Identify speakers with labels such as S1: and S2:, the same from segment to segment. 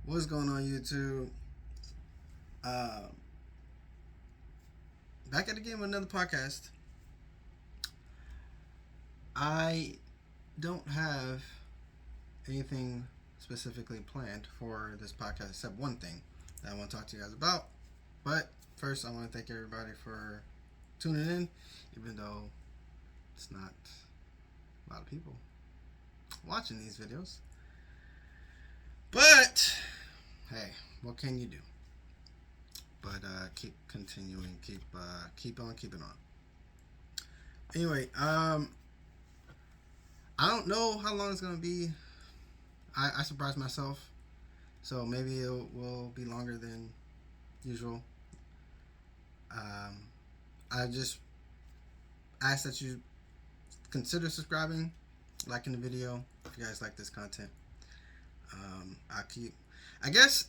S1: What's going on, YouTube? Uh, Back at the game with another podcast. I don't have anything specifically planned for this podcast except one thing that I want to talk to you guys about. But first, I want to thank everybody for tuning in, even though it's not a lot of people watching these videos. But hey, what can you do? But keep continuing, keep on keeping on. Anyway, I don't know how long it's gonna be. I surprised myself, so maybe it will be longer than usual. I just ask that you consider subscribing, liking the video if you guys like this content. I guess,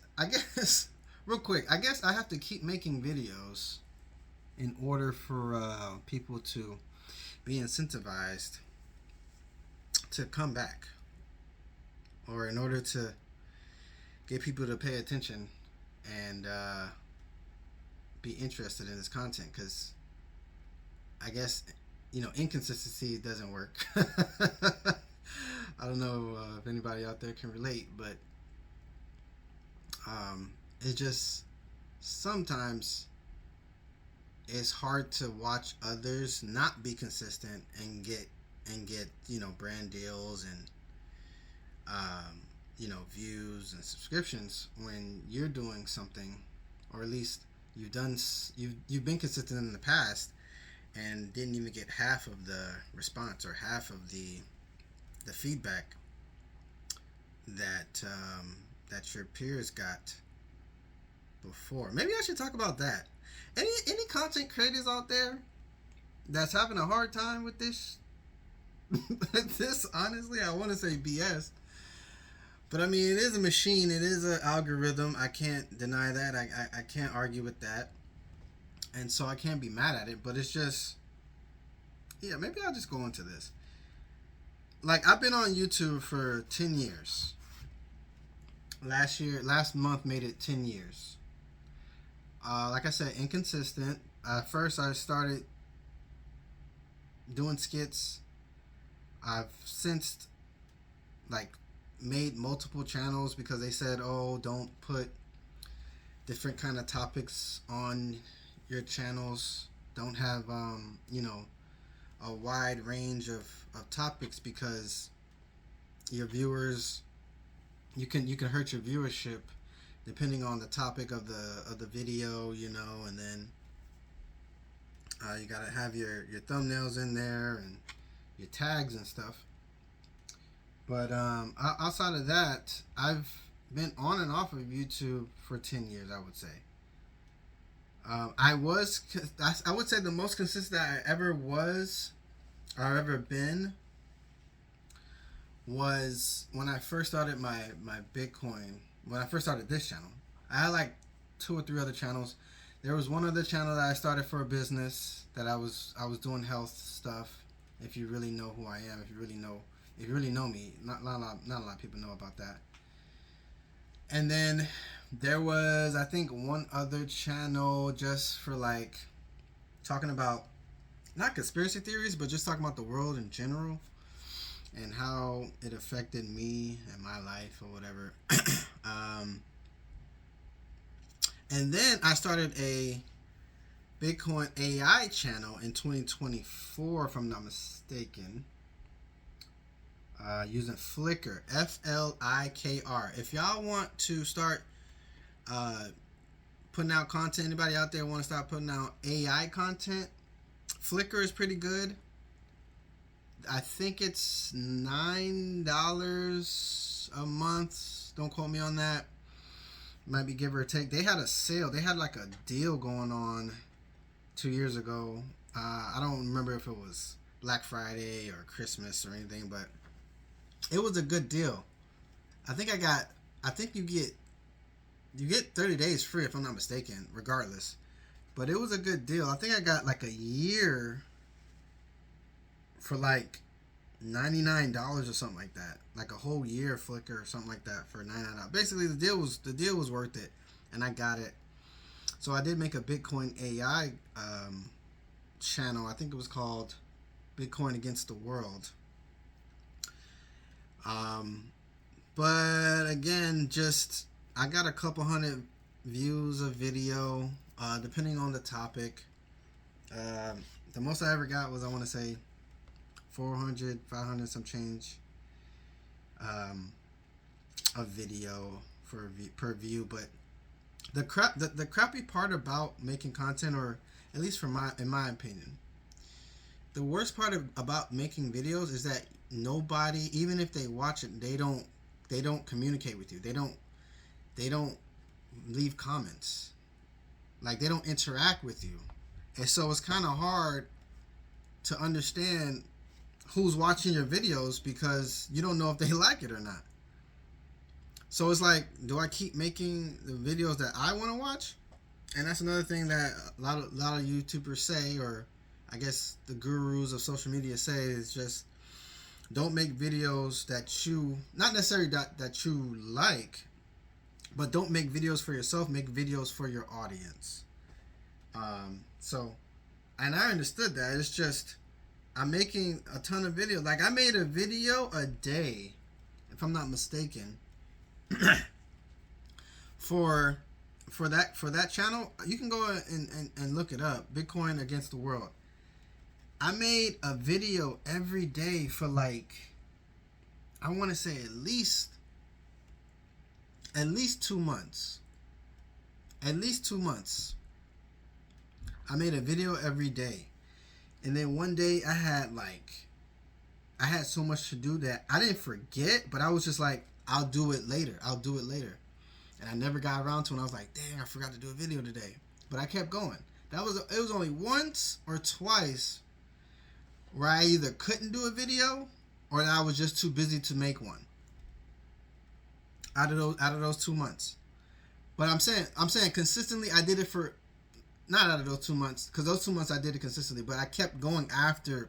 S1: real quick, I guess I have to keep making videos in order for people to be incentivized to come back, or in order to get people to pay attention and be interested in this content, because I guess inconsistency doesn't work. I don't know if anybody out there can relate, but it just sometimes it's hard to watch others not be consistent and get brand deals and views and subscriptions when you're doing something, or at least you've been consistent in the past and didn't even get half of the response or half of the feedback that that your peers got before. Maybe I should talk about that. Any content creators out there that's having a hard time with this? This, honestly, I want to say BS, but I mean, it is a machine. It is an algorithm. I can't deny that. I can't argue with that, and so I can't be mad at it. But it's just, yeah. Maybe I'll just go into this. Like, I've been on YouTube for 10 years. Last month made it 10 years. Like I said, inconsistent. First, I started doing skits. I've since made multiple channels because they said, "Oh, don't put different kind of topics on your channels. Don't have a wide range of topics because your viewers, you can hurt your viewership depending on the topic of the video, and then you gotta have your thumbnails in there and your tags and stuff." But outside of that, I've been on and off of YouTube for 10 years, I would say. I would say the most consistent I ever was, or ever been, was when I first started my Bitcoin. When I first started this channel, I had like 2 or 3 other channels. There was one other channel that I started for a business that I was doing health stuff. If you really know who I am, if you really know me, not a lot of people know about that. And then there was, I think, one other channel just for talking about, not conspiracy theories, but just talking about the world in general and how it affected me and my life or whatever. And then I started a Bitcoin AI channel in 2024, if I'm not mistaken, using Flickr, Flikr. If y'all want to start putting out content, anybody out there want to start putting out AI content, Flickr is pretty good. I think it's $9 a month. Don't quote me on that. Might be give or take. They had a sale. They had like a deal going on 2 years ago. I don't remember if it was Black Friday or Christmas or anything, but it was a good deal. I think you get 30 days free, if I'm not mistaken, regardless. But it was a good deal. I think I got like a year for like $99 or something like that, like a whole year Flickr or something like that for $99. Basically, the deal was worth it, and I got it. So I did make a Bitcoin AI channel. I think it was called Bitcoin Against the World. Um, but again, just I got a couple hundred views of video, depending on the topic. The most I ever got was, I want to say, 400, 500 some change of video per view. But the crappy part about making content, or at least in my opinion, the worst part about making videos is that nobody, even if they watch it, they don't communicate with you. They don't leave comments. Like, they don't interact with you. And so it's kind of hard to understand who's watching your videos, because you don't know if they like it or not. So it's like, do I keep making the videos that I want to watch? And that's another thing that a lot of YouTubers say, or I guess the gurus of social media say, is just don't make videos that you, not necessarily that you like, but don't make videos for yourself. Make videos for your audience. So, and I understood that. It's just, I'm making a ton of videos. Like, I made a video a day, if I'm not mistaken, for that channel. You can go and look it up, Bitcoin Against the World. I made a video every day for, like, I want to say at least 2 months. At least 2 months. I made a video every day. And then one day I had so much to do that I didn't forget, but I was just like, I'll do it later. And I never got around to it. And I was like, dang, I forgot to do a video today. But I kept going. It was only once or twice where I either couldn't do a video or I was just too busy to make one. Out of those 2 months. But I'm saying consistently I did it for, not out of those 2 months, because those 2 months I did it consistently, but I kept going after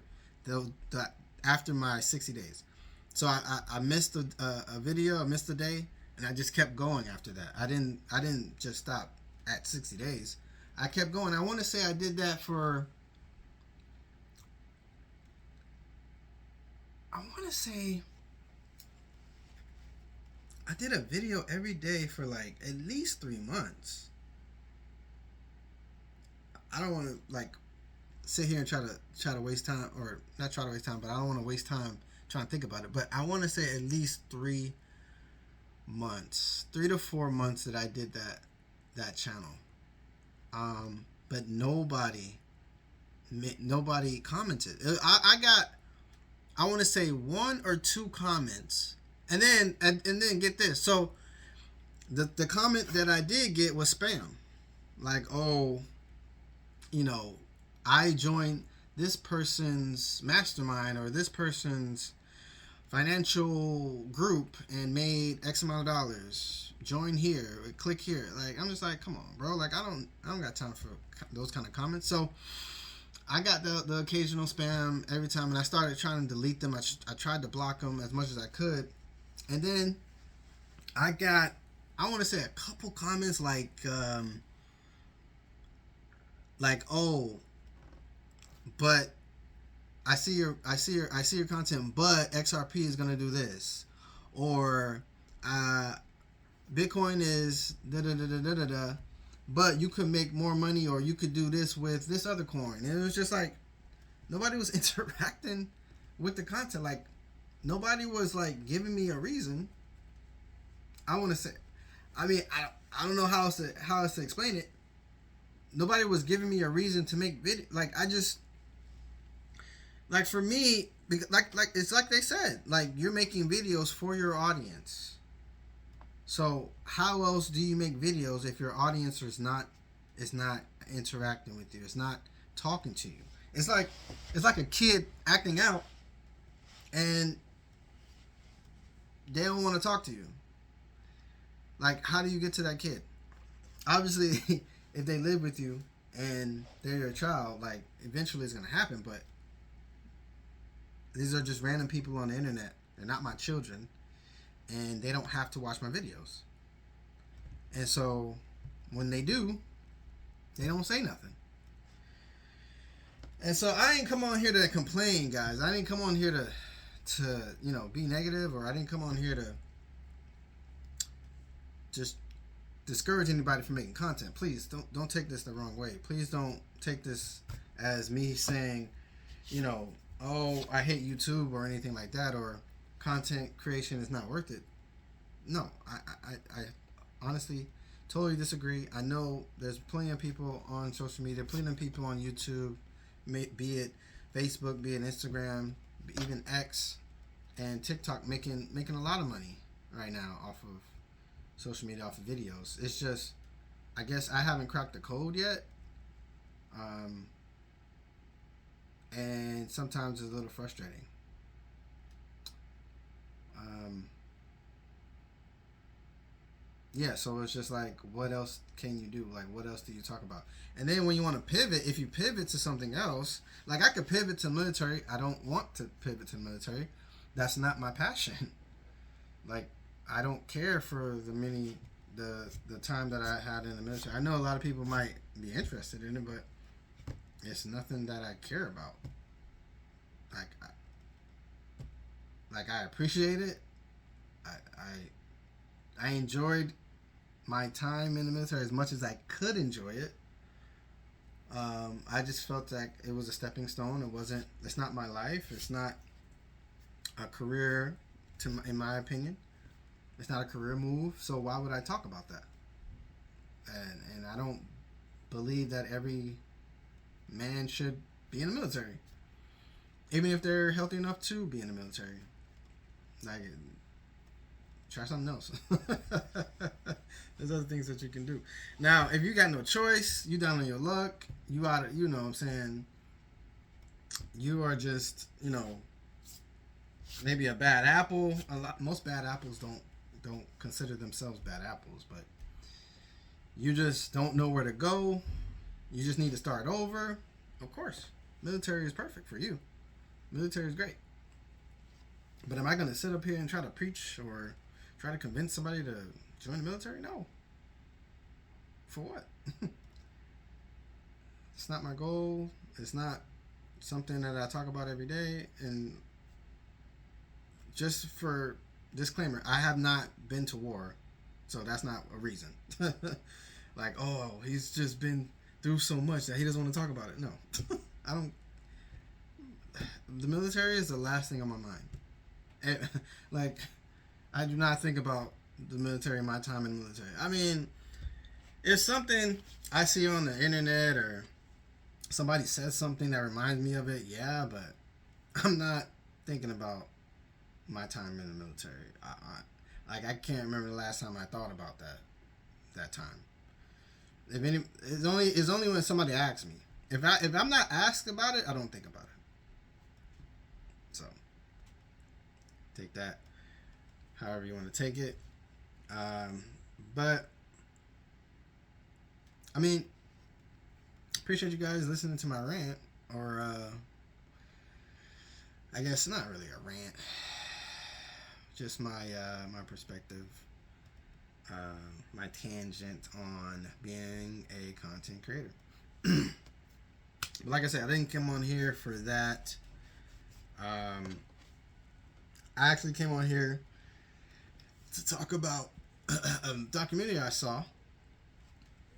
S1: after my 60 days. So I missed a video, I missed a day, and I just kept going after that. I didn't just stop at 60 days. I kept going. I want to say I did that for, I want to say I did a video every day for like at least 3 months. I don't want to like sit here and try to waste time, or not try to waste time, but I don't want to waste time trying to think about it. But I want to say at least 3 months, 3 to 4 months that I did that channel. But nobody commented. I got, I want to say 1 or 2 comments, and then get this. So the comment that I did get was spam, like, oh, I joined this person's mastermind or this person's financial group and made X amount of dollars. Join here, click here. Like, I'm just like, come on, bro. Like, I don't got time for those kind of comments. So I got the occasional spam every time, and I started trying to delete them. I tried to block them as much as I could, and then I got, I want to say, a couple comments like, oh, but I see your content, but XRP is gonna do this, or Bitcoin is da da da da da da da, but you could make more money, or you could do this with this other coin. And it was just like, nobody was interacting with the content. Like, nobody was like giving me a reason. I want to say, I mean, I don't know how else to explain it. Nobody was giving me a reason to make video. Like, I just, like, for me, like it's like they said, like, you're making videos for your audience. So how else do you make videos if your audience is not interacting with you? It's not talking to you. It's like a kid acting out, and they don't want to talk to you. Like, how do you get to that kid? Obviously, if they live with you and they're your child, like, eventually it's gonna happen. But These are just random people on the internet. They're not my children, and they don't have to watch my videos. And so, when they do, they don't say nothing. And so I didn't come on here to complain, guys. I didn't come on here to be negative, or I didn't come on here to just discourage anybody from making content. Please don't take this the wrong way. Please don't take this as me saying, oh, I hate YouTube or anything like that, or content creation is not worth it. No, I honestly totally disagree. I know there's plenty of people on social media, plenty of people on YouTube, be it Facebook, be it Instagram, even X and TikTok, making a lot of money right now off of social media, off of videos. It's just, I guess I haven't cracked the code yet. And sometimes it's a little frustrating. Yeah, so it's just like, what else can you do? Like, what else do you talk about? And then when you want to pivot, if you pivot to something else, like I could pivot to military. I don't want to pivot to the military. That's not my passion. Like, I don't care for the time that I had in the military. I know a lot of people might be interested in it, but it's nothing that I care about. Like I appreciate it. I enjoyed my time in the military as much as I could enjoy it. I just felt like it was a stepping stone. It's not my life. It's not a career, in my opinion. It's not a career move. So why would I talk about that? And I don't believe that every man should be in the military, even if they're healthy enough to be in the military. Like, try something else. There's other things that you can do. Now, if you got no choice, you down on your luck, you out of, what I'm saying, you are just, maybe a bad apple. Most bad apples don't consider themselves bad apples, but you just don't know where to go. You just need to start over. Of course, military is perfect for you. Military is great. But am I going to sit up here and try to preach or try to convince somebody to join the military? No. For what? It's not my goal. It's not something that I talk about every day. And just for disclaimer, I have not been to war, so that's not a reason. Like, oh, he's just been through so much that he doesn't want to talk about it. No. I don't. The military is the last thing on my mind. Like, I do not think about the military, my time in the military. I mean, if something I see on the internet or somebody says something that reminds me of it, yeah, but I'm not thinking about my time in the military. I can't remember the last time I thought about that time. It's only when somebody asks me. If I'm not asked about it, I don't think about it. So take that however you want to take it. But I mean, appreciate you guys listening to my rant, or I guess not really a rant, just my perspective, my tangent on being a content creator. But like I said, I didn't come on here for that. I actually came on here to talk about a documentary I saw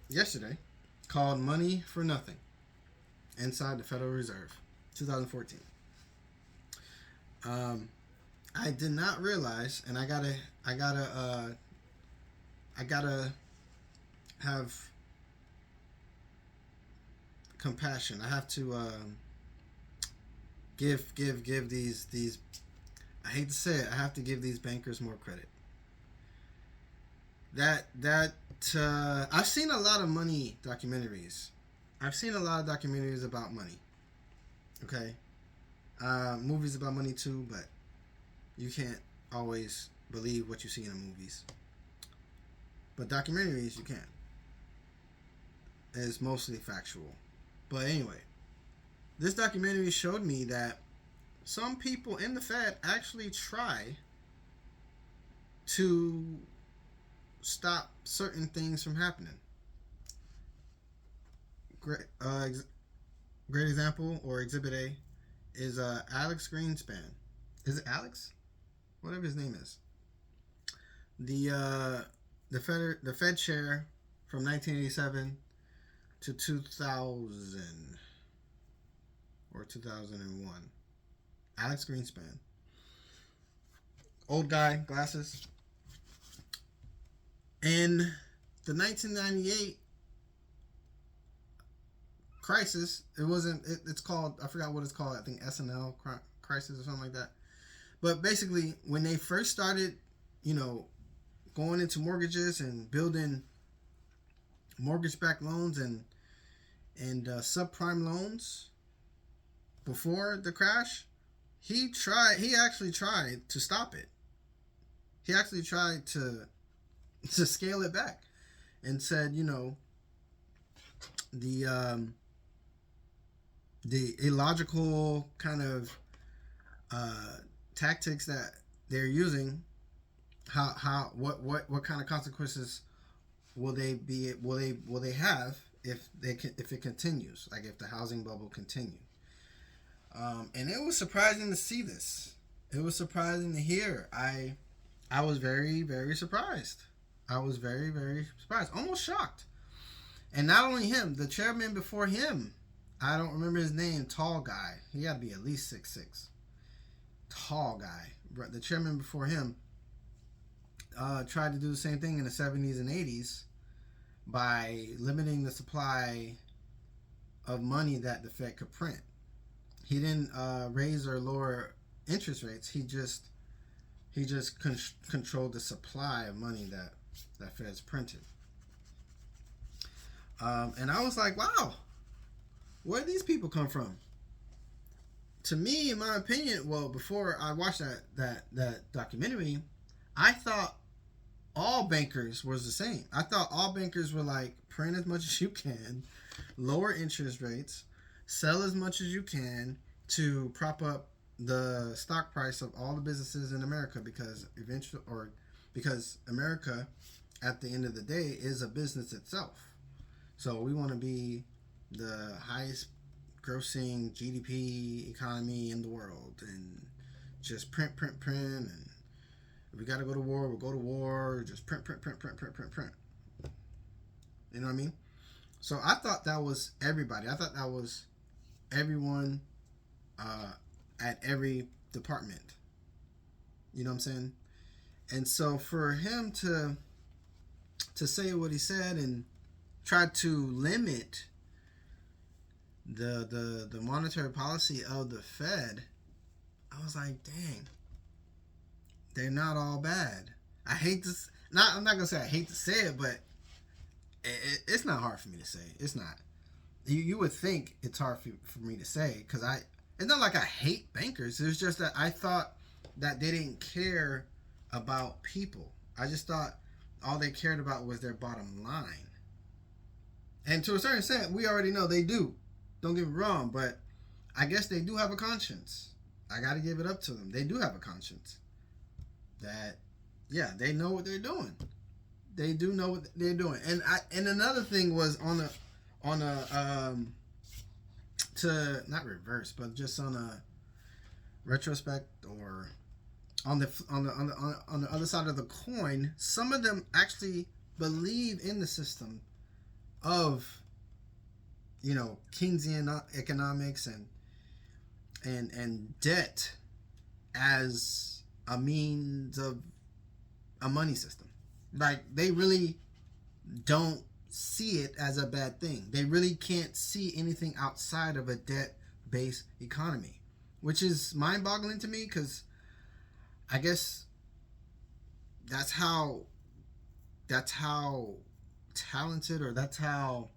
S1: yesterday called Money for Nothing, Inside the Federal Reserve, 2014. I did not realize, and I gotta have compassion. I have to give these. I hate to say it. I have to give these bankers more credit. I've seen a lot of money documentaries. I've seen a lot of documentaries about money. Okay, movies about money too, but you can't always believe what you see in the movies. But documentaries, you can. It's mostly factual. But anyway, this documentary showed me that some people in the Fed actually try to stop certain things from happening. Great, great example or Exhibit A is Alex Greenspan. Is it Alex? Whatever his name is. The Fed chair from 1987 to 2000 or 2001. Alex Greenspan. Old guy, glasses. In the 1998 crisis, it wasn't. It's called. I forgot what it's called. I think SNL crisis or something like that. But basically, when they first started, you know, going into mortgages and building mortgage-backed loans and subprime loans before the crash, he actually tried to stop it. He actually tried to scale it back and said, you know, the illogical kind of tactics that they're using, what kind of consequences will they have if it continues, like if the housing bubble continues. And it was surprising to see this. It was surprising to hear. I was very, very surprised. I was very, very surprised, almost shocked. And not only him, the chairman before him, I don't remember his name, tall guy. He had to be at least 6'6". Tall guy. The chairman before him tried to do the same thing in the 70s and 80s by limiting the supply of money that the Fed could print. He didn't raise or lower interest rates. He just controlled the supply of money that Fed's printed. And I was like, wow, where did these people come from? To me, in my opinion, well, before I watched that documentary, I thought all bankers was the same. I thought all bankers were like, print as much as you can, lower interest rates, sell as much as you can to prop up the stock price of all the businesses in America, because America at the end of the day is a business itself. So we want to be the highest grossing GDP economy in the world and just print. And if we got to go to war, we'll go to war. Just print. You know what I mean? So I thought that was everybody. I thought that was everyone at every department. You know what I'm saying? And so for him to say what he said and try to limit the monetary policy of the Fed, I was like, dang, they're not all bad. I hate this. I'm not gonna say I hate to say it, but it's not hard for me to say. It's not. You would think it's hard for me to say, because it's not like I hate bankers. It's just that I thought that they didn't care about people. I just thought all they cared about was their bottom line. And to a certain extent, we already know they do. Don't get me wrong, but I guess they do have a conscience. I got to give it up to them. They do have a conscience. That, yeah, they know what they're doing. They do know what they're doing. And another thing was to not reverse, but just on a retrospect, or on the other side of the coin, some of them actually believe in the system of, you know, Keynesian economics and debt as a means of a money system. Like, they really don't see it as a bad thing. They really can't see anything outside of a debt-based economy, which is mind-boggling to me, because I guess that's how talented, or that's how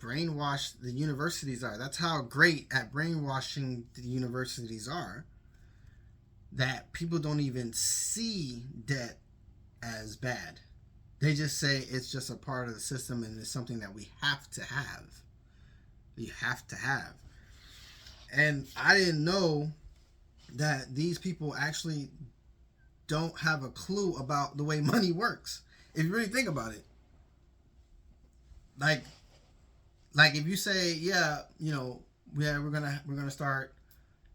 S1: brainwashed the universities are. That's how great at brainwashing the universities are, that people don't even see debt as bad. They just say it's just a part of the system and it's something that we have to have. You have to have. And I didn't know that these people actually don't have a clue about the way money works. If you really think about it, like if you say, yeah, yeah, we're gonna start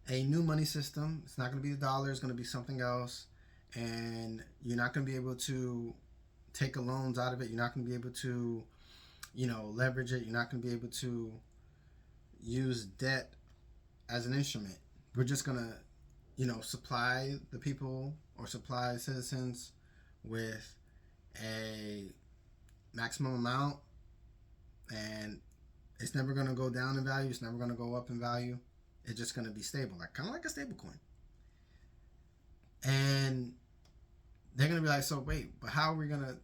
S1: a new money system. It's not gonna be the dollar. It's gonna be something else, and you're not gonna be able to take a loans out of it. You're not gonna be able to, leverage it. You're not gonna be able to use debt as an instrument. We're just gonna, supply the people or supply citizens with a maximum amount, and it's never gonna go down in value. It's never gonna go up in value. It's just gonna be stable, like kind of like a stable coin. And they're gonna be like, so wait, but how are we gonna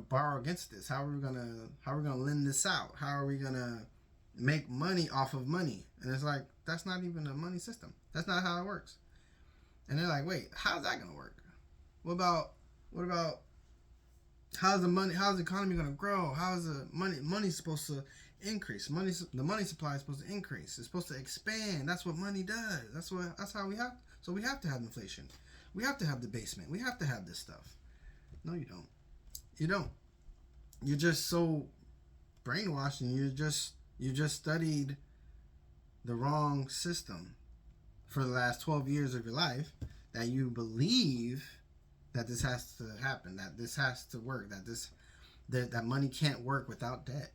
S1: borrow against this? How are we gonna lend this out? How are we gonna make money off of money? And it's like, that's not even a money system. That's not how it works. And they're like, wait, how's that gonna work? What about how's the economy gonna grow? How's the money's supposed to increase? The money supply is supposed to increase. It's supposed to expand. That's what money does. That's how we have. So we have to have inflation. We have to have debasement. We have to have this stuff. No, you don't. You don't. You're just so brainwashed, and you just studied the wrong system for the last 12 years of your life, that you believe that this has to happen, that this has to work, that money can't work without debt.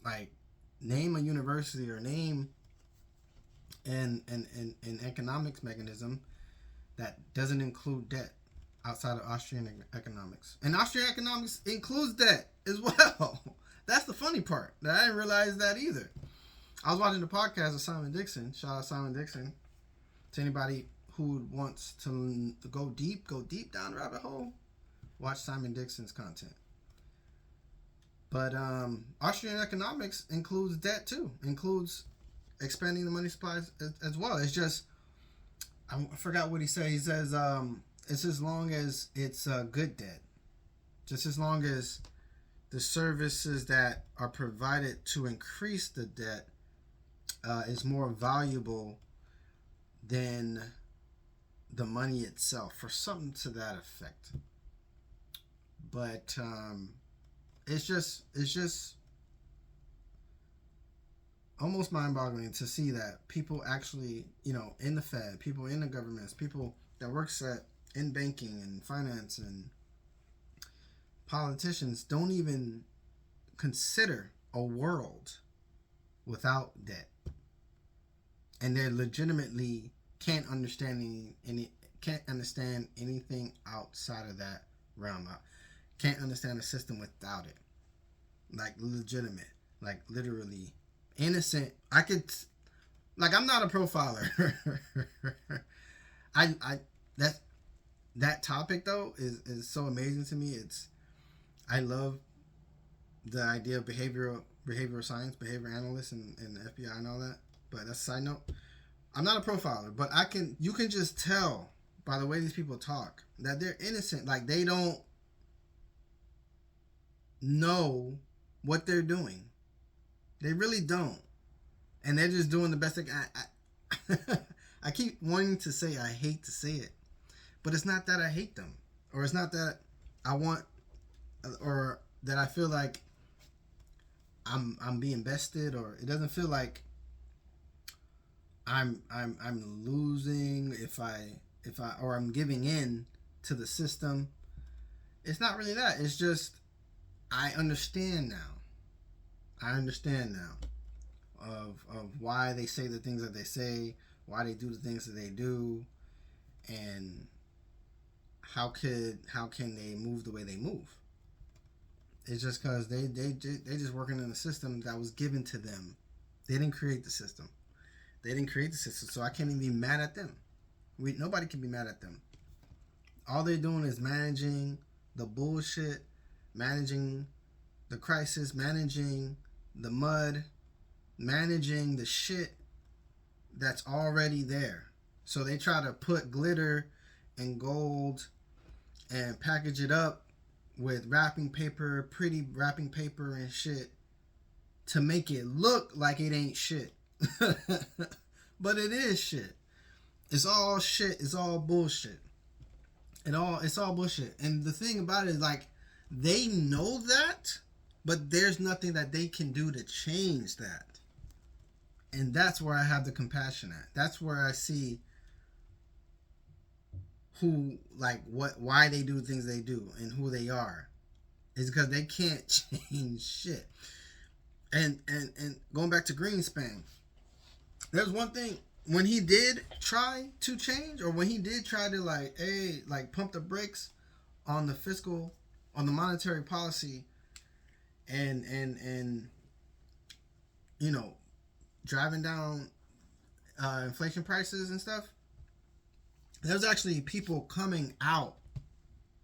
S1: Like, name a university or name an economics mechanism that doesn't include debt outside of Austrian economics. And Austrian economics includes debt as well. That's the funny part. That I didn't realize that either. I was watching the podcast of Simon Dixon. Shout out Simon Dixon. To anybody who wants to go deep down the rabbit hole, watch Simon Dixon's content. But Austrian economics includes debt too. Includes expanding the money supplies as well. It's just, I forgot what he said. He says it's as long as it's good debt. Just as long as the services that are provided to increase the debt is more valuable than the money itself, or something to that effect. But it's just almost mind-boggling to see that people actually, in the Fed, people in the governments, people that works in banking and finance and politicians don't even consider a world without debt. And they legitimately can't understand anything outside of that realm. Can't understand a system without it. Like, legitimate, like literally innocent. I'm not a profiler. That topic though is so amazing to me. I love the idea of behavioral science, behavior analysts, and the FBI and all that. But that's a side note. I'm not a profiler, but you can just tell by the way these people talk that they're innocent. Like, they don't know what they're doing. They really don't. And they're just doing the best they can. I keep wanting to say I hate to say it, but it's not that I hate them, or it's not that I want, or that I feel like I'm being bested, or it doesn't feel like I'm losing if I or I'm giving in to the system. It's not really that. It's just I understand now. Of why they say the things that they say, why they do the things that they do, and how can they move the way they move. It's just because they just working in a system that was given to them. They didn't create the system. So I can't even be mad at them. Nobody can be mad at them. All they're doing is managing the bullshit, managing the crisis, managing the mud, managing the shit that's already there. So they try to put glitter and gold and package it up with wrapping paper, pretty wrapping paper and shit, to make it look like it ain't shit. But it is shit. It's all shit. It's all bullshit. It's all bullshit. And the thing about it is, like, they know that, but there's nothing that they can do to change that. And that's where I have the compassion at. That's where I see who, like, why they do things they do and who they are. Is because they can't change shit. And going back to Greenspan, there's one thing, when he did try to change, or when he did try to like pump the brakes on the fiscal, on the monetary policy, and you know, driving down inflation prices and stuff, there's actually people coming out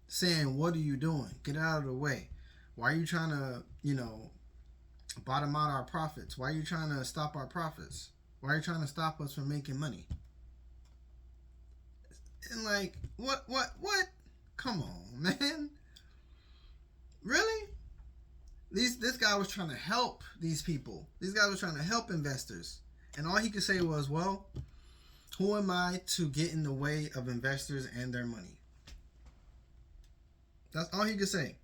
S1: saying, what are you doing? Get out of the way. Why are you trying to, you know, bottom out our profits? Why are you trying to stop our profits? Why are you trying to stop us from making money? And like, what? Come on, man. Really? This guy was trying to help these people. These guys were trying to help investors. And all he could say was, well, who am I to get in the way of investors and their money? That's all he could say.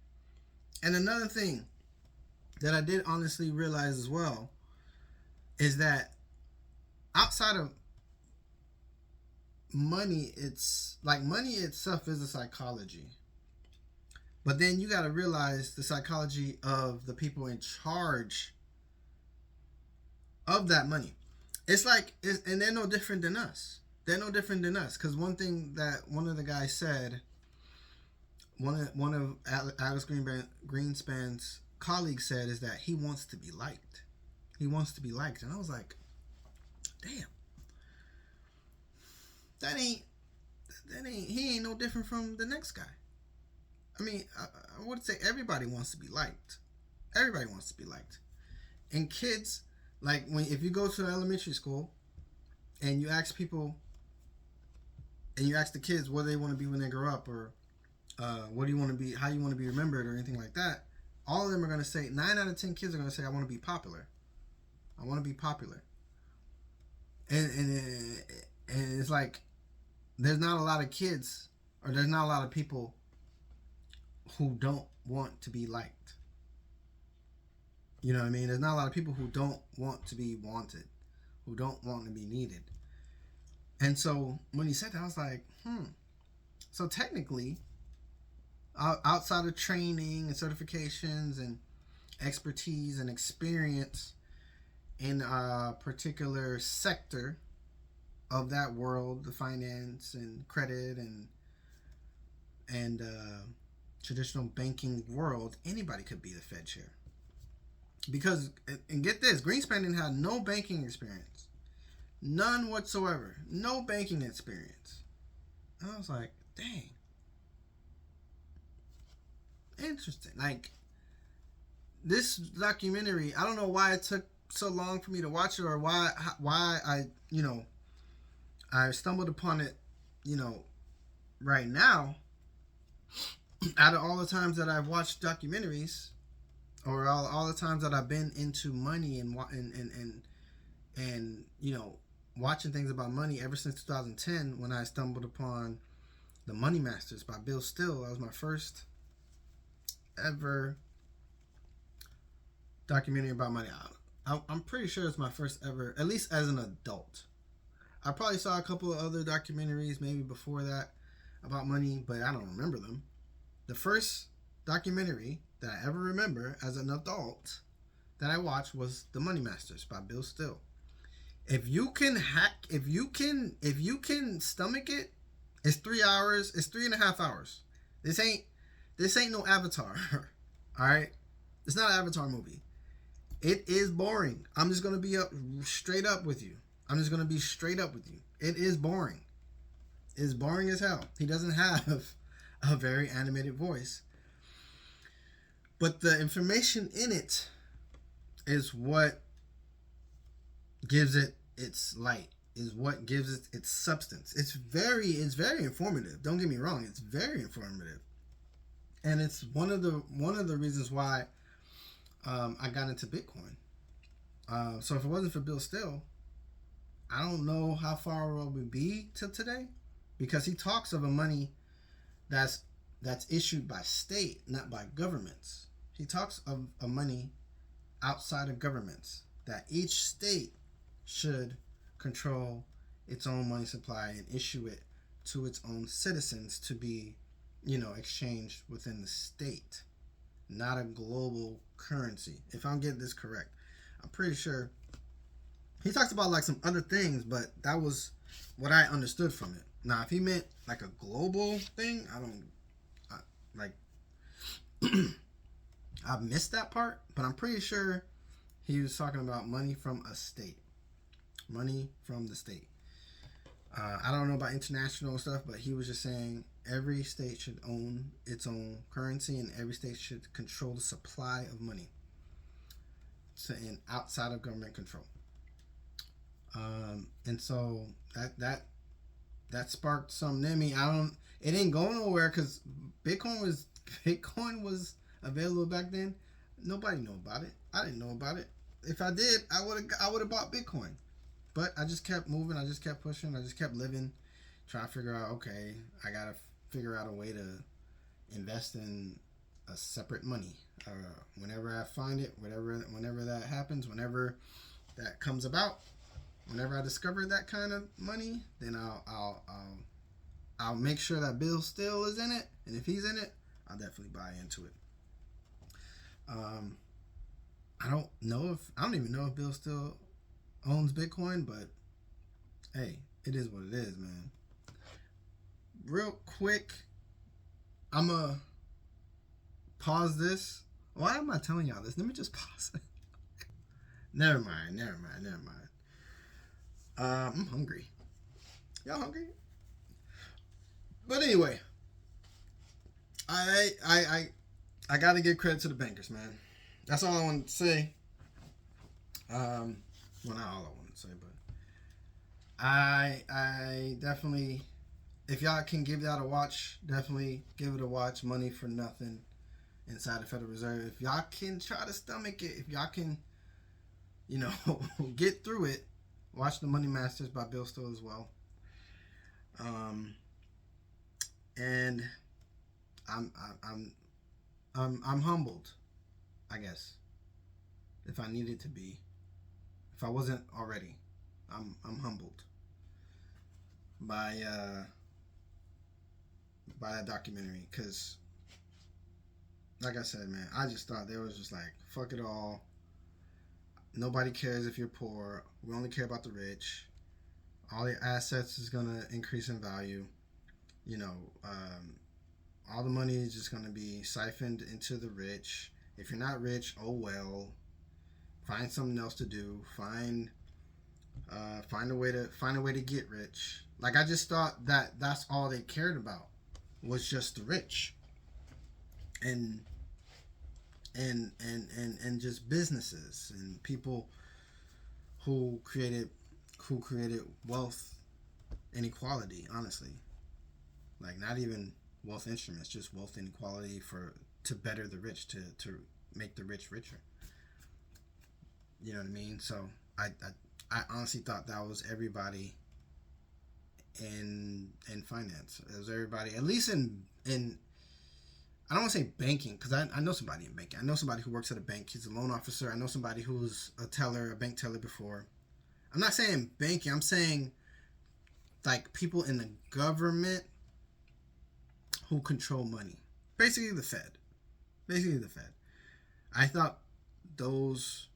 S1: And another thing that I did honestly realize as well is that outside of money, it's like money itself is a psychology. But then you got to realize the psychology of the people in charge of that money. It's like, and they're no different than us. They're no different than us. Because one thing that one of the guys said, one of Alex Greenspan's colleagues said, is that he wants to be liked. He wants to be liked. And I was like, damn. He ain't no different from the next guy. I mean, I would say everybody wants to be liked. Everybody wants to be liked. And kids, like, if you go to elementary school and you ask people, and you ask the kids what they want to be when they grow up, or what do you want to be, how you want to be remembered, or anything like that, all of them are going to say, 9 out of 10 kids are going to say, I want to be popular. I want to be popular. And it's like, there's not a lot of kids, or there's not a lot of people who don't want to be liked. You know what I mean? There's not a lot of people who don't want to be wanted, who don't want to be needed. And so when he said that, I was like, So technically, outside of training and certifications and expertise and experience in a particular sector of that world, the finance and credit and traditional banking world, anybody could be the Fed chair. Because, and get this, Greenspan didn't have no banking experience. None whatsoever. No banking experience. And I was like, dang. Interesting. Like, this documentary, I don't know why it took so long for me to watch it, or why I, I stumbled upon it, right now. Out of all the times that I've watched documentaries, or all the times that I've been into money and watching things about money ever since 2010, when I stumbled upon The Money Masters by Bill Still. That was my first ever documentary about money. I'm pretty sure it's my first ever, at least as an adult. I probably saw a couple of other documentaries maybe before that about money, but I don't remember them. The first documentary that I ever remember as an adult that I watched was The Money Masters by Bill Still. If you can stomach it, it's 3 hours, it's 3.5 hours. This ain't no Avatar. Alright? It's not an Avatar movie. It is boring. I'm just gonna be straight up with you. It is boring. It's boring as hell. He doesn't have a very animated voice. But the information in it is what gives it its light, is what gives it its substance. It's very informative. Don't get me wrong, it's very informative. And it's one of the reasons why I got into Bitcoin. So if it wasn't for Bill Still, I don't know how far we would be till today, because he talks of a money that's that's issued by state, not by governments. He talks of a money outside of governments, that each state should control its own money supply and issue it to its own citizens to be, exchanged within the state, not a global currency. If I'm getting this correct, I'm pretty sure he talks about like some other things, but that was what I understood from it. Now, if he meant like a global thing, like I missed that part, but I'm pretty sure he was talking about money from a state, money from the state. I don't know about international stuff, but he was just saying every state should own its own currency, and every state should control the supply of money, and outside of government control. And so that sparked something in me. It didn't go nowhere because Bitcoin was available back then. Nobody knew about it. I didn't know about it. If I did, I would have bought Bitcoin. But I just kept moving. I just kept pushing. I just kept living, trying to figure out, okay, I gotta figure out a way to invest in a separate money. Whenever I find it, whenever that happens, whenever that comes about, whenever I discover that kind of money, then I'll make sure that Bill Still is in it, and if he's in it, I'll definitely buy into it. I don't even know if Bill Still owns Bitcoin, but hey, it is what it is, man. Real quick, I'ma pause this. Why am I telling y'all this? Let me just pause it. Never mind. I'm hungry. Y'all hungry? But anyway, I gotta give credit to the bankers, man. That's all I want to say. Well, not all I want to say, but I definitely, if y'all can give that a watch, definitely give it a watch. Money for Nothing inside the Federal Reserve. If y'all can try to stomach it, if y'all can, get through it, watch The Money Masters by Bill Still as well. And I'm humbled, I guess, if I needed to be. If I wasn't already, I'm humbled by that documentary, because, like I said, man, I just thought they was just like, fuck it all. Nobody cares if you're poor. We only care about the rich. All your assets is gonna increase in value. All the money is just gonna be siphoned into the rich. If you're not rich, oh well. Find something else to do. Find a way to get rich. Like, I just thought that that's all they cared about, was just the rich, and just businesses and people who created wealth inequality. Honestly, like, not even wealth instruments, just wealth inequality to better the rich, to make the rich richer. You know what I mean? So I honestly thought that was everybody in finance. It was everybody, at least in I don't want to say banking, because I know somebody in banking. I know somebody who works at a bank. He's a loan officer. I know somebody who's a bank teller before. I'm not saying banking. I'm saying like people in the government who control money. Basically the Fed. I thought those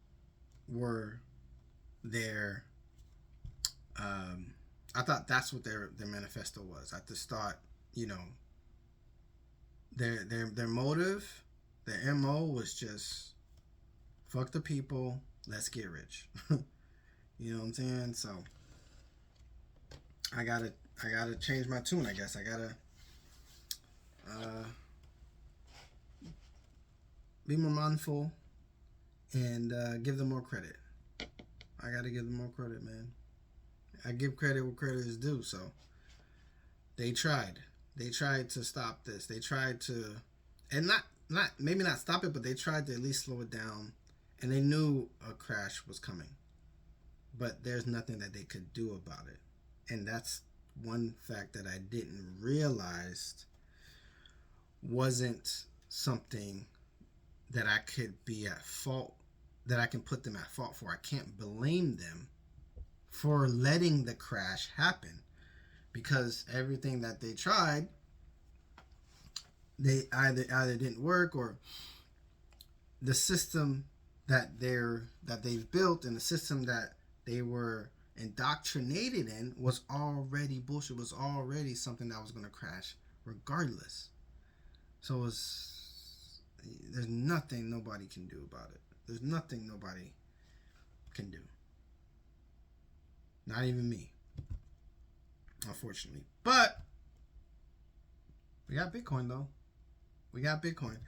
S1: were their I thought that's what their manifesto was. I just thought, their motive, their MO was just fuck the people, let's get rich. You know what I'm saying? So I gotta change my tune, I guess. I gotta be more mindful and give them more credit. I gotta give them more credit, man. I give credit where credit is due. So they tried to stop this. They tried to, and not maybe not stop it, but they tried to at least slow it down and they knew a crash was coming, but there's nothing that they could do about it. And that's one fact that I didn't realize wasn't something that I could be at fault, that I can put them at fault for. I can't blame them for letting the crash happen, because everything that they tried, they either didn't work, or the system that they've built and the system that they were indoctrinated in was already bullshit, was already something that was going to crash regardless. So there's nothing nobody can do about it. There's nothing nobody can do. Not even me, unfortunately. But we got Bitcoin, though. We got Bitcoin.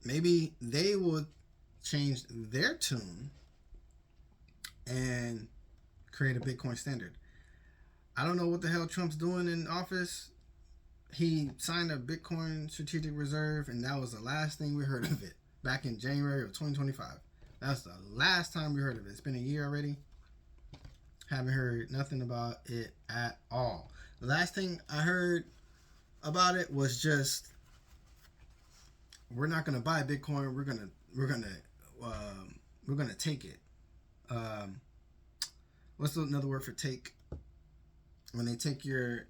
S1: Maybe they would change their tune and create a Bitcoin standard. I don't know what the hell Trump's doing in office. He signed a Bitcoin strategic reserve, and that was the last thing we heard of it back in January of 2025. That's the last time we heard of it. It's been a year already. Haven't heard nothing about it at all. The last thing I heard about it was just, we're not gonna buy Bitcoin. We're gonna take it. What's another word for take? When they take your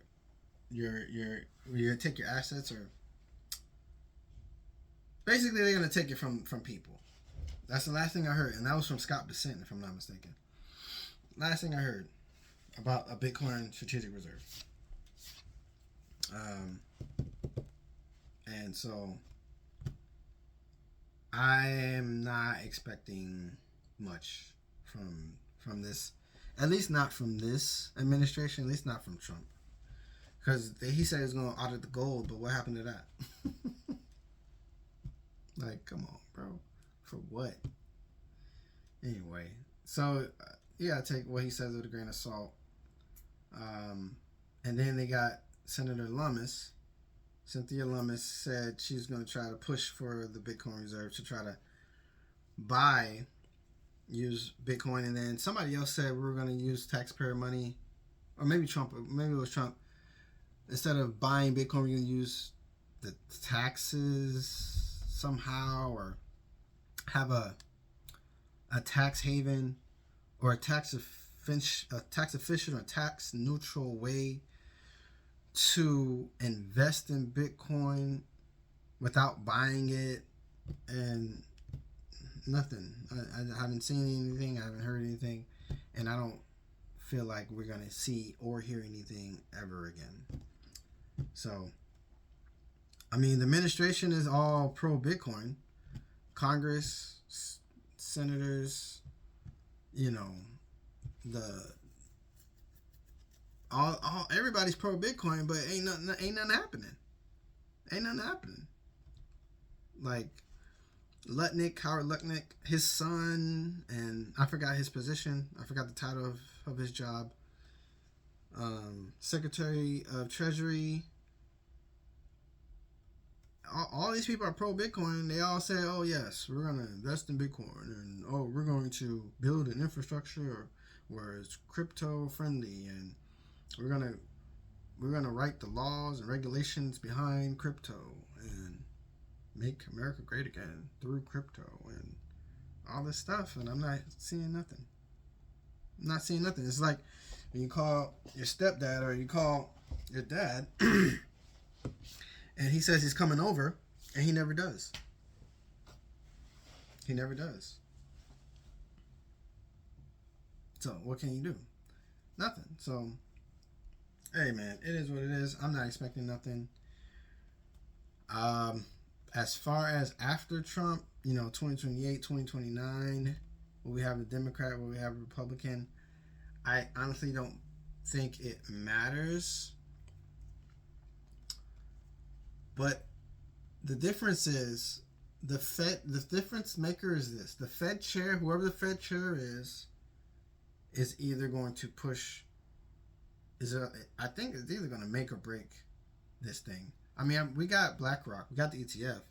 S1: take your assets, or basically they're gonna take it from people. That's the last thing I heard, and that was from Scott Dissent, if I'm not mistaken. Last thing I heard about a Bitcoin strategic reserve. And so I am not expecting much from this, at least not from this administration, at least not from Trump, because he said he was going to audit the gold, but what happened to that? Like, come on, bro, for what? Anyway, so you gotta take what he says with a grain of salt. And then they got Senator Lummis. Cynthia Lummis said she's going to try to push for the Bitcoin reserve to try to use Bitcoin. And then somebody else said we were going to use taxpayer money, or maybe Trump, maybe it was Trump. Instead of buying Bitcoin, we're going to use the taxes somehow, or have a tax haven, or a tax efficient or tax neutral way to invest in Bitcoin without buying it. And nothing. I haven't seen anything. I haven't heard anything, and I don't feel like we're gonna see or hear anything ever again. So, I mean, the administration is all pro Bitcoin. Congress, senators, everybody's pro Bitcoin, but ain't nothing happening. Ain't nothing happening. Like Howard Lutnick, his son, and I forgot his position. I forgot the title of his job. Secretary of Treasury. All these people are pro Bitcoin. They all say, "Oh yes, we're gonna invest in Bitcoin," and "Oh, we're going to build an infrastructure where it's crypto friendly, and we're gonna write the laws and regulations behind crypto and make America great again through crypto and all this stuff." And I'm not seeing nothing. I'm not seeing nothing. It's like when you call your stepdad or you call your dad and he says he's coming over, and he never does. He never does. So what can you do? Nothing. So, hey man, it is what it is. I'm not expecting nothing. As far as after Trump, 2028, 2029, will we have a Democrat, will we have a Republican? I honestly don't think it matters. But the difference is the difference maker is this. The Fed chair, whoever the Fed chair is either going to push, I think it's either going to make or break this thing. I mean, we got BlackRock, we got the ETF,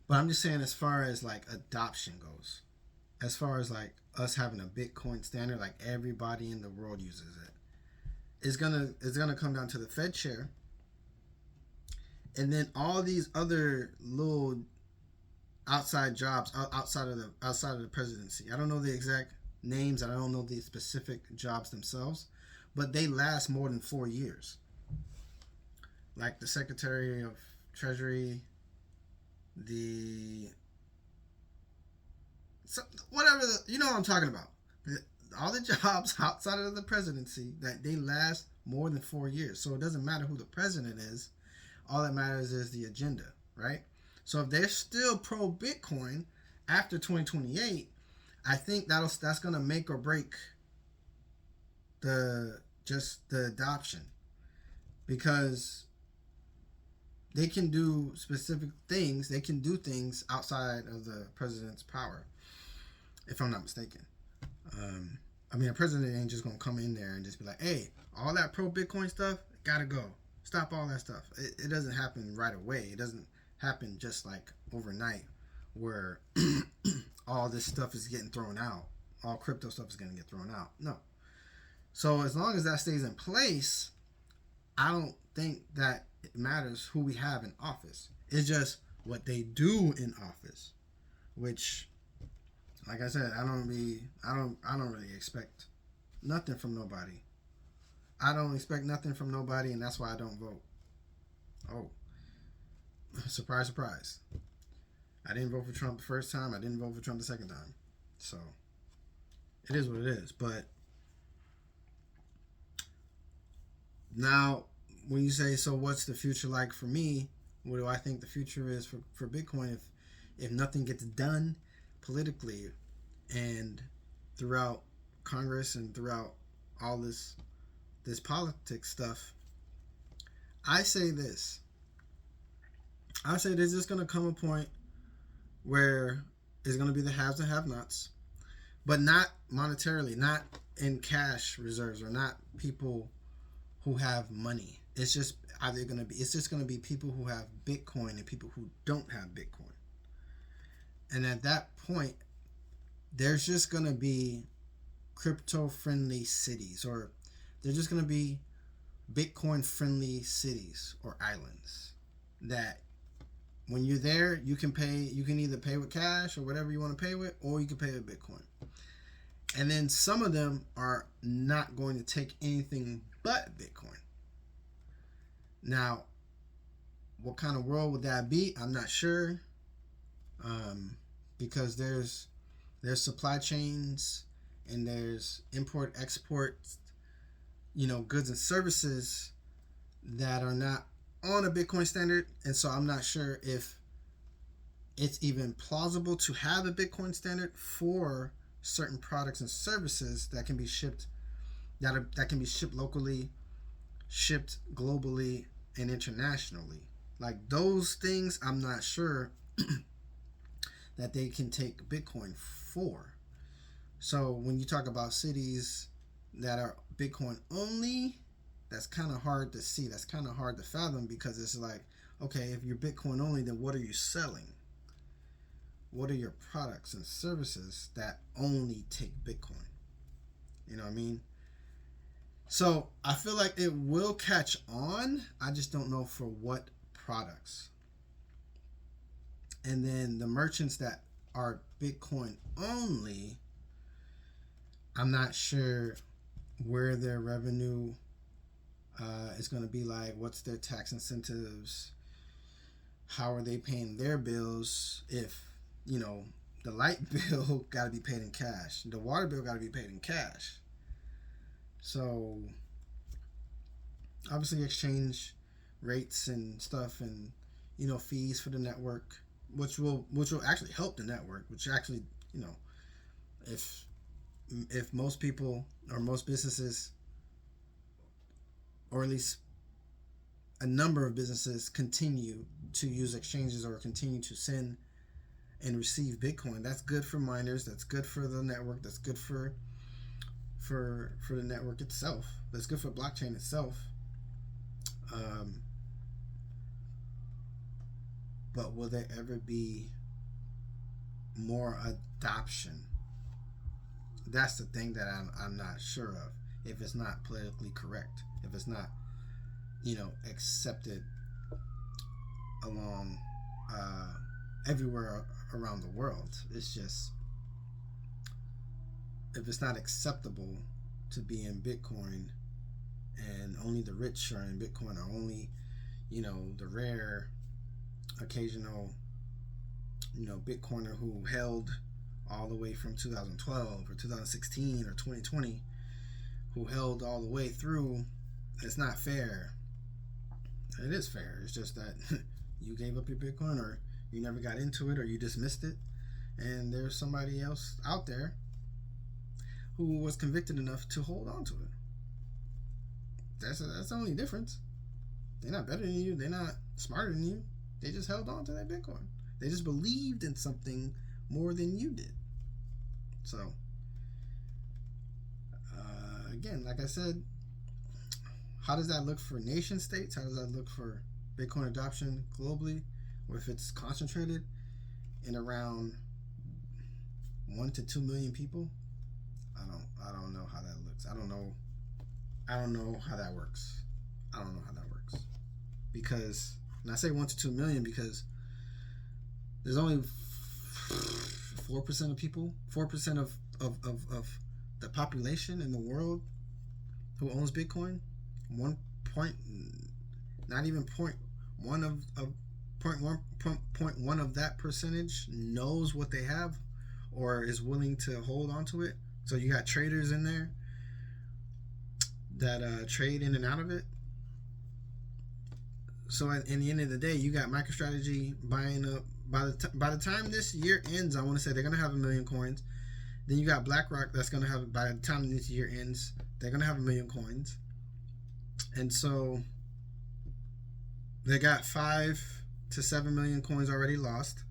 S1: But I'm just saying, as far as like adoption goes, as far as like us having a Bitcoin standard, like everybody in the world uses it, it's gonna come down to the Fed chair, and then all these other little outside jobs outside of the presidency. I don't know the exact names. I don't know the specific jobs themselves, but they last more than 4 years. Like the Secretary of Treasury, the so whatever you know what I'm talking about. All the jobs outside of the presidency that they last more than 4 years. So it doesn't matter who the president is. All that matters is the agenda, right? So if they're still pro Bitcoin after 2028, I think that's gonna make or break the adoption, because they can do specific things. They can do things outside of the president's power, if I'm not mistaken. I mean, a president ain't just gonna come in there and just be like, "Hey, all that pro Bitcoin stuff gotta go. Stop all that stuff." It doesn't happen right away. It doesn't happen just like overnight, where all this stuff is getting thrown out. All crypto stuff is gonna get thrown out. No. So as long as that stays in place, I don't think that it matters who we have in office. It's just what they do in office, which, like I said, I don't really expect nothing from nobody. I don't expect nothing from nobody, and that's why I don't vote. Oh, surprise, surprise! I didn't vote for Trump the first time. I didn't vote for Trump the second time. So it is what it is. But now, when you say, so what's the future like for me? What do I think the future is for Bitcoin if nothing gets done politically and throughout Congress and throughout all this politics stuff? I say this. I say there's just going to come a point where it's going to be the haves and have-nots, but not monetarily, not in cash reserves, or not people who have money. It's just going to be people who have Bitcoin and people who don't have Bitcoin. And at that point, there's just going to be crypto friendly cities, or there's just going to be Bitcoin friendly cities or islands that when you're there, you can either pay with cash or whatever you want to pay with, or you can pay with Bitcoin. And then some of them are not going to take anything but Bitcoin. Now, what kind of world would that be? I'm not sure, because there's supply chains and there's import export, goods and services that are not on a Bitcoin standard, and so I'm not sure if it's even plausible to have a Bitcoin standard for certain products and services that can be shipped locally, shipped globally, and internationally. Like those things, I'm not sure that they can take Bitcoin for. So when you talk about cities that are Bitcoin only, that's kind of hard to see. That's kind of hard to fathom, because it's like, okay, if you're Bitcoin only, then what are you selling? What are your products and services that only take Bitcoin? You know what I mean? So I feel like it will catch on. I just don't know for what products. And then the merchants that are Bitcoin only, I'm not sure where their revenue is going to be like. What's their tax incentives? How are they paying their bills? If, the light bill got to be paid in cash. The water bill got to be paid in cash. So obviously exchange rates and stuff, and fees for the network, which will actually help the network, which actually, if most people or most businesses, or at least a number of businesses, continue to use exchanges or continue to send and receive Bitcoin, that's good for miners, that's good for the network, that's good for the network itself, that's good for blockchain itself. But will there ever be more adoption? That's the thing that I'm not sure of. If it's not politically correct, if it's not, accepted along everywhere around the world. It's just, if it's not acceptable to be in Bitcoin, and only the rich are in Bitcoin, or only, the rare, occasional, Bitcoiner who held all the way from 2012 or 2016 or 2020, who held all the way through, it's not fair. It is fair. It's just that you gave up your Bitcoin, or you never got into it, or you dismissed it, and there's somebody else out there who was convicted enough to hold on to it. That's the only difference. They're not better than you. They're not smarter than you. They just held on to that Bitcoin. They just believed in something more than you did. So, again, like I said, how does that look for nation states? How does that look for Bitcoin adoption globally? Or if it's concentrated in around 1 to 2 million people? I don't know how that looks. I don't know how that works. I don't know how that works. Because, and I say 1 to 2 million because there's only 4% of people, 4% of the population in the world who owns Bitcoin. Not even 0.1 of that percentage knows what they have or is willing to hold on to it. So you got traders in there that trade in and out of it. So in the end of the day, you got MicroStrategy buying up. By the time this year ends, I want to say they're going to have 1 million coins. Then you got BlackRock that's going to have, by the time this year ends, they're going to have 1 million coins. And so they got 5 to 7 million coins already lost.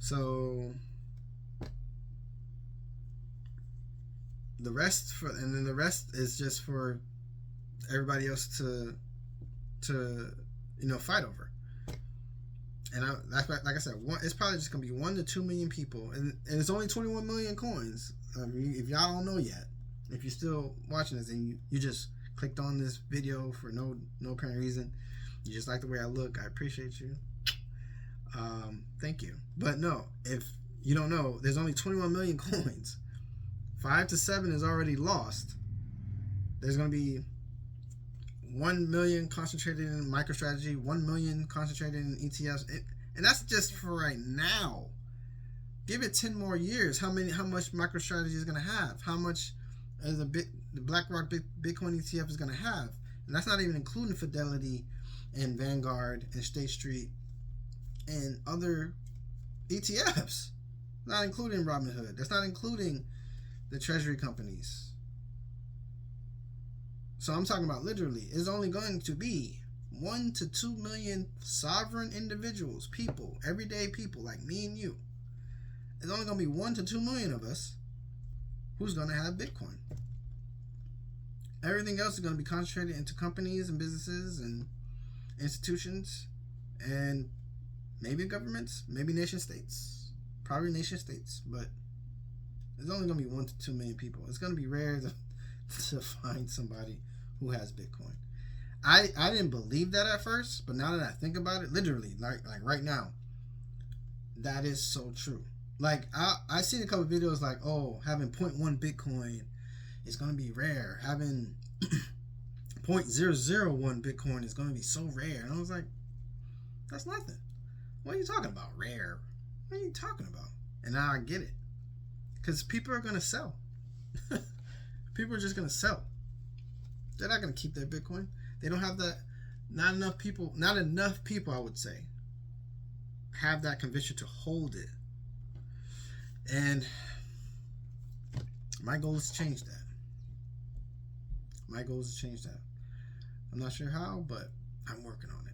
S1: So the rest the rest is just for everybody else to fight over. And like I said, it's probably just gonna be 1 to 2 million people, and it's only 21 million coins. If y'all don't know yet, if you're still watching this and you just clicked on this video for no apparent reason, you just like the way I look, I appreciate you. Thank you. But no, if you don't know, there's only 21 million coins. 5 to 7 is already lost. There's gonna be 1 million concentrated in MicroStrategy, 1 million concentrated in ETFs, and that's just for right now. Give it 10 more years. How much MicroStrategy is going to have? How much is the BlackRock Bitcoin ETF is going to have? And that's not even including Fidelity and Vanguard and State Street and other ETFs. Not including Robinhood. That's not including the treasury companies. So I'm talking about literally, it's only going to be 1 to 2 million sovereign individuals, people, everyday people like me and you. It's only going to be 1 to 2 million of us who's going to have Bitcoin. Everything else is going to be concentrated into companies and businesses and institutions and maybe governments, maybe nation states, probably nation states, but it's only going to be 1 to 2 million people. It's going to be rare to find somebody who has Bitcoin. I didn't believe that at first, but now that I think about it, literally, like right now, that is so true. Like I seen a couple of videos like, oh, having 0.1 Bitcoin is going to be rare. Having 0.001 Bitcoin is going to be so rare. And I was like, that's nothing. What are you talking about? Rare? What are you talking about? And now I get it. Because people are going to sell. People are just going to sell. They're not going to keep their Bitcoin. They don't have that. Not enough people, I would say, have that conviction to hold it. And my goal is to change that. I'm not sure how, but I'm working on it.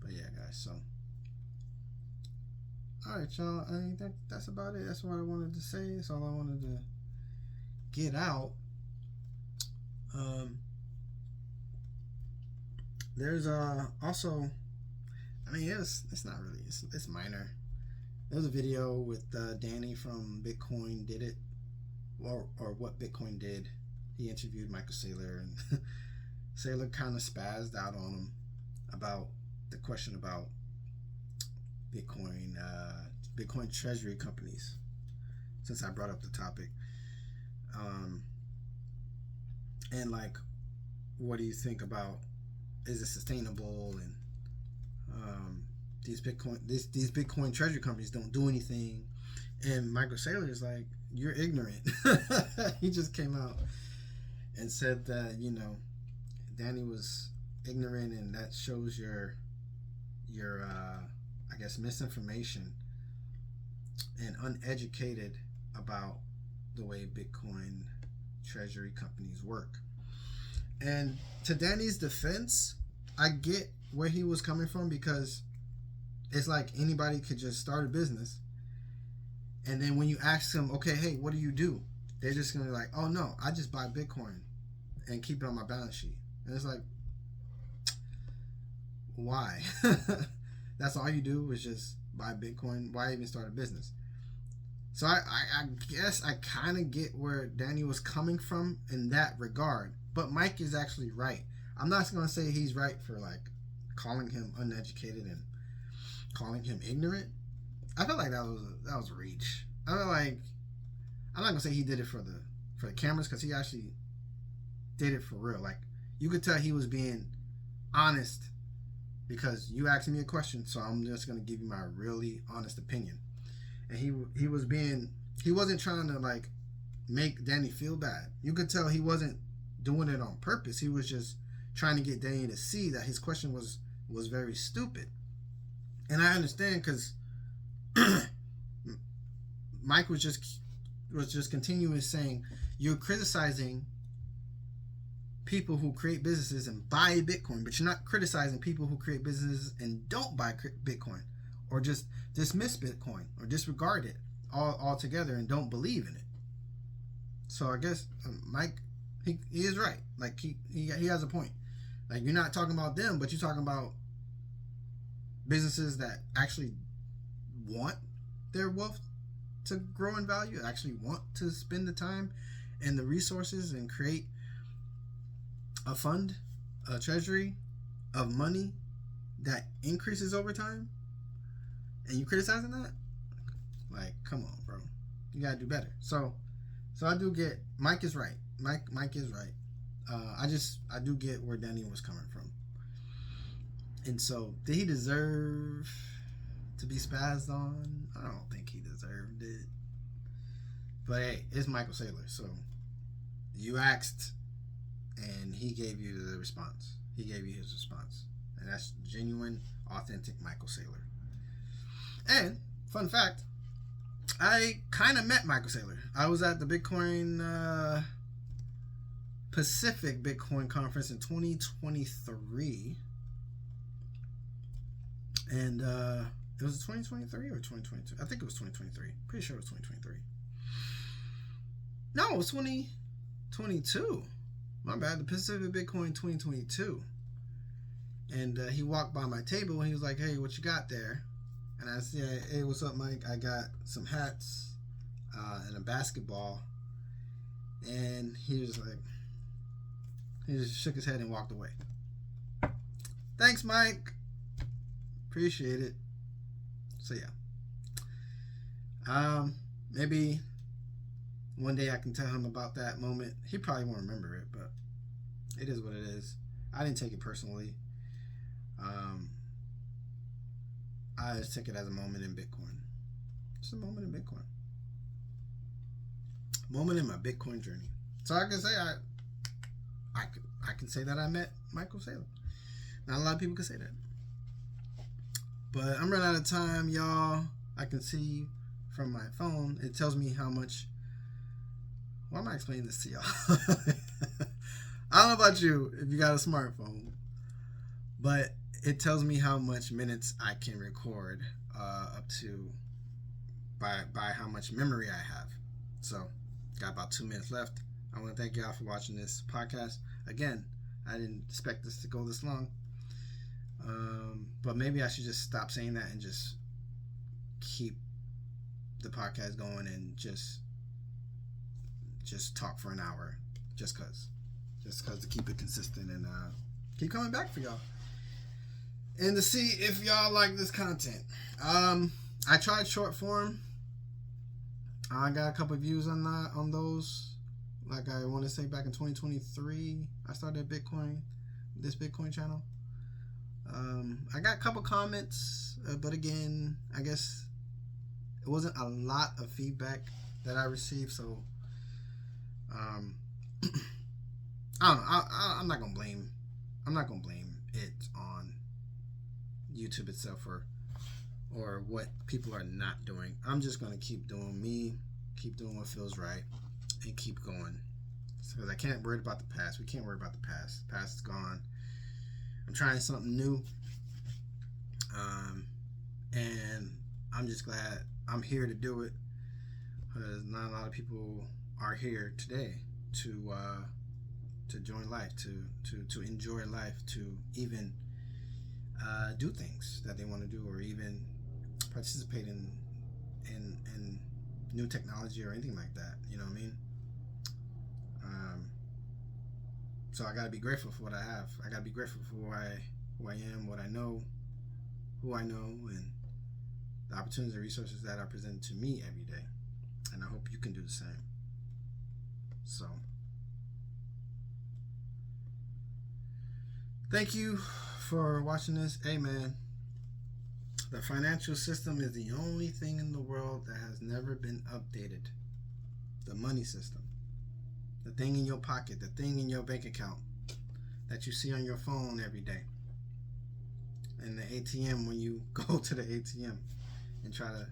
S1: But yeah, guys, so. Alright, y'all. I mean, that's about it. That's what I wanted to say. That's all I wanted to get out. There's also, I mean, it's not really, it's minor. There was a video with Danny from Bitcoin Did It, or What Bitcoin Did. He interviewed Michael Saylor, and Saylor kind of spazzed out on him about the question about Bitcoin treasury companies. Since I brought up the topic, and like, what do you think about, is it sustainable, and these Bitcoin treasury companies don't do anything, and Michael Saylor is like, you're ignorant. He just came out and said that, Danny was ignorant, and that shows your I guess misinformation and uneducated about the way Bitcoin treasury companies work. And to Danny's defense, I get where he was coming from, because it's like anybody could just start a business, and then when you ask them, okay, hey, what do you do? They're just gonna be like, oh no, I just buy Bitcoin and keep it on my balance sheet. And it's like, why? That's all you do is just buy Bitcoin. Why even start a business? So I guess I kind of get where Danny was coming from in that regard. But Mike is actually right. I'm not going to say he's right for like calling him uneducated and calling him ignorant. I feel like that was a reach. I feel like, I'm not going to say he did it for the cameras, because he actually did it for real. Like, you could tell he was being honest, because you asked me a question, so I'm just going to give you my really honest opinion. And he wasn't trying to like make Danny feel bad. You could tell he wasn't doing it on purpose. He was just trying to get Danny to see that his question was very stupid. And I understand, because Mike was just continuing saying, you're criticizing people who create businesses and buy Bitcoin, but you're not criticizing people who create businesses and don't buy Bitcoin, or just dismiss Bitcoin, or disregard it altogether and don't believe in it. So I guess Mike, he is right. Like, he has a point. Like, you're not talking about them, but you're talking about businesses that actually want their wealth to grow in value, actually want to spend the time and the resources and create a fund, a treasury of money that increases over time, and you criticizing that? Like, come on, bro. You gotta do better. So I do get, Mike is right. Mike is right. I do get where Danny was coming from. And so, did he deserve to be spazzed on? I don't think he deserved it. But hey, it's Michael Saylor, so you asked, and he gave you the response. He gave you his response. And that's genuine, authentic Michael Saylor. And, fun fact, I kind of met Michael Saylor. I was at the Bitcoin Pacific Bitcoin Conference in 2023. And it was 2023 or 2022? I think it was 2023. Pretty sure it was 2023. No, it was 2022. My bad. The Pacific Bitcoin 2022. And he walked by my table and he was like, hey, what you got there? And I said, hey, what's up, Mike? I got some hats and a basketball. And he was like, he just shook his head and walked away. Thanks, Mike. Appreciate it. So yeah. Maybe one day I can tell him about that moment. He probably won't remember it, but it is what it is. I didn't take it personally. I just took it as a moment in Bitcoin. Just a moment in Bitcoin. Moment in my Bitcoin journey. So I can say I can say that I met Michael Saylor. Not a lot of people can say that. But I'm running out of time, y'all. I can see from my phone. It tells me how much. Why am I explaining this to y'all? I don't know about you if you got a smartphone, but it tells me how much minutes I can record up to by how much memory I have. So, got about 2 minutes left. I want to thank y'all for watching this podcast. Again, I didn't expect this to go this long. But maybe I should just stop saying that and just keep the podcast going and just talk for an hour, just cause to keep it consistent and keep coming back for y'all and to see if y'all like this content. I tried short form. I got a couple of views on those. Like I want to say back in 2023, I started this Bitcoin channel. I got a couple comments, but again, I guess it wasn't a lot of feedback that I received, so I don't know. I'm not gonna blame it on YouTube itself or what people are not doing. I'm just gonna keep doing me, keep doing what feels right, and keep going. Because I can't worry about the past. We can't worry about the past. The past is gone. I'm trying something new, and I'm just glad I'm here to do it. Because not a lot of people are here today to join life, to enjoy life, to even do things that they want to do, or even participate in new technology or anything like that. You know what I mean? So I gotta be grateful for what I have. I gotta be grateful for who I am, what I know, who I know, and the opportunities and resources that are presented to me every day. And I hope you can do the same. So, thank you for watching this. Hey man, the financial system is the only thing in the world that has never been updated. The money system. The thing in your pocket, the thing in your bank account that you see on your phone every day. And the ATM when you go to the ATM and try to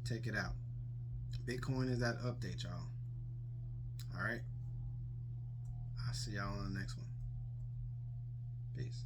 S1: take it out. Bitcoin is that update, y'all. Alright? I'll see y'all on the next one. Peace.